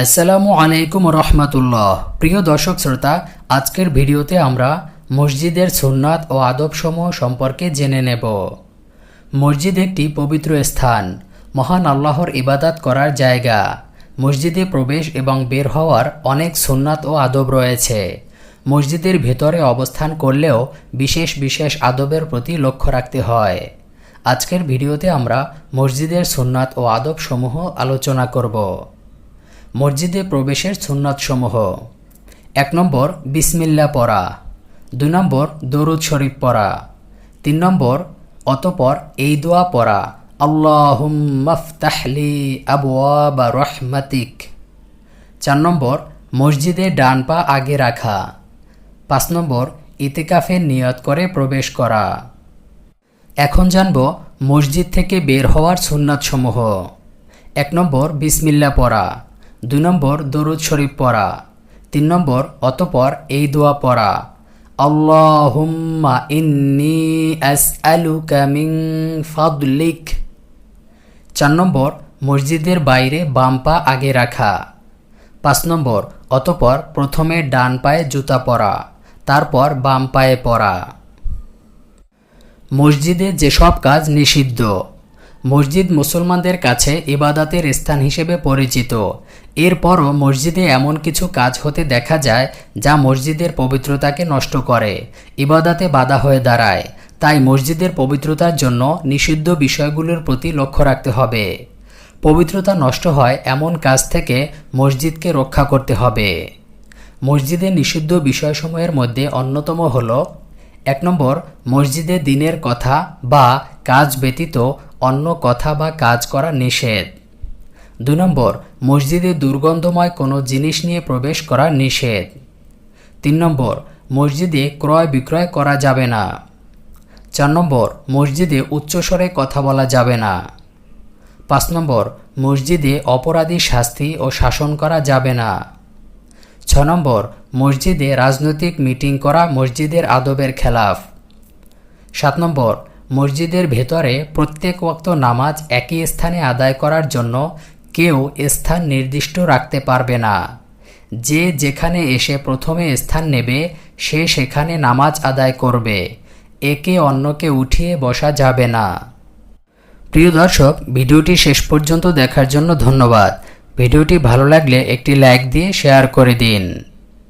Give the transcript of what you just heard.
আসসালামু আলাইকুম রহমতুল্লাহ। প্রিয় দর্শক শ্রোতা, আজকের ভিডিওতে আমরা মসজিদের সুন্নাত ও আদবসমূহ সম্পর্কে জেনে নেব। মসজিদ একটি পবিত্র স্থান, মহান আল্লাহর ইবাদত করার জায়গা। মসজিদে প্রবেশ এবং বের হওয়ার অনেক সুন্নাত ও আদব রয়েছে। মসজিদের ভেতরে অবস্থান করলেও বিশেষ বিশেষ আদবের প্রতি লক্ষ্য রাখতে হয়। আজকের ভিডিওতে আমরা মসজিদের সুন্নাত ও আদবসমূহ আলোচনা করব। মসজিদে প্রবেশের সুন্নাতসমূহ: ১ নম্বর বিসমিল্লাহ পড়া, ২ নম্বর দরুদ শরীফ পড়া, ৩ নম্বর অতঃপর এই দোয়া পড়া, আল্লাহুম্মা ফতাহলি আবওয়াবা রহমাতিক। ৪ নম্বর মসজিদে ডান পা আগে রাখা। ৫ নম্বর ইতিকাফের নিয়ত করে প্রবেশ করা। এখন জানব মসজিদ থেকে বের হওয়ার সুন্নাতসমূহ। ১ নম্বর বিসমিল্লাহ পড়া, ২ নম্বর দরুদ শরীফ পড়া, ৩ নম্বর অতঃপর এই দোয়া পড়া, আল্লাহুম্মা ইন্নী আসআলুকা মিন ফাদলিক। ৪ নম্বর মসজিদের বাইরে বাম পা আগে রাখা। ৫ নম্বর অতঃপর প্রথমে ডান পায়ে জুতা পরা, তারপর বাম পায়ে পরা। মসজিদে যেসব কাজ নিষিদ্ধ: মসজিদ মুসলমানদের কাছে ইবাদতের স্থান হিসেবে পরিচিত। এরপরও মসজিদে এমন কিছু কাজ হতে দেখা যায় যা মসজিদের পবিত্রতাকে নষ্ট করে, ইবাদতে বাধা হয়ে দাঁড়ায়। তাই মসজিদের পবিত্রতার জন্য নিষিদ্ধ বিষয়গুলোর প্রতি লক্ষ্য রাখতে হবে। পবিত্রতা নষ্ট হয় এমন কাজ থেকে মসজিদকে রক্ষা করতে হবে। মসজিদে নিষিদ্ধ বিষয়সমূহের মধ্যে অন্যতম হল: ১ নম্বর মসজিদে দ্বীনের কথা বা কাজ ব্যতীত অন্য কথা বা কাজ করা নিষেধ। ২ নম্বর মসজিদে দুর্গন্ধময় কোনো জিনিস নিয়ে প্রবেশ করা নিষেধ। ৩ নম্বর মসজিদে ক্রয় বিক্রয় করা যাবে না। ৪ নম্বর মসজিদে উচ্চস্বরে কথা বলা যাবে না। ৫ নম্বর মসজিদে অপরাধী শাস্তি ও শাসন করা যাবে না। ৬ নম্বর মসজিদে রাজনৈতিক মিটিং করা মসজিদের আদবের খেলাফ। ৭ নম্বর মসজিদের ভেতরে প্রত্যেক ওয়াক্ত নামাজ একই স্থানে আদায় করার জন্য কেউ স্থান নির্দিষ্ট রাখতে পারবে না। যে যেখানে এসে প্রথমে স্থান নেবে সে সেখানে নামাজ আদায় করবে। একে অন্যকে উঠিয়ে বসা যাবে না। প্রিয় দর্শক, ভিডিওটি শেষ পর্যন্ত দেখার জন্য ধন্যবাদ। ভিডিওটি ভালো লাগলে একটি লাইক দিয়ে শেয়ার করে দিন।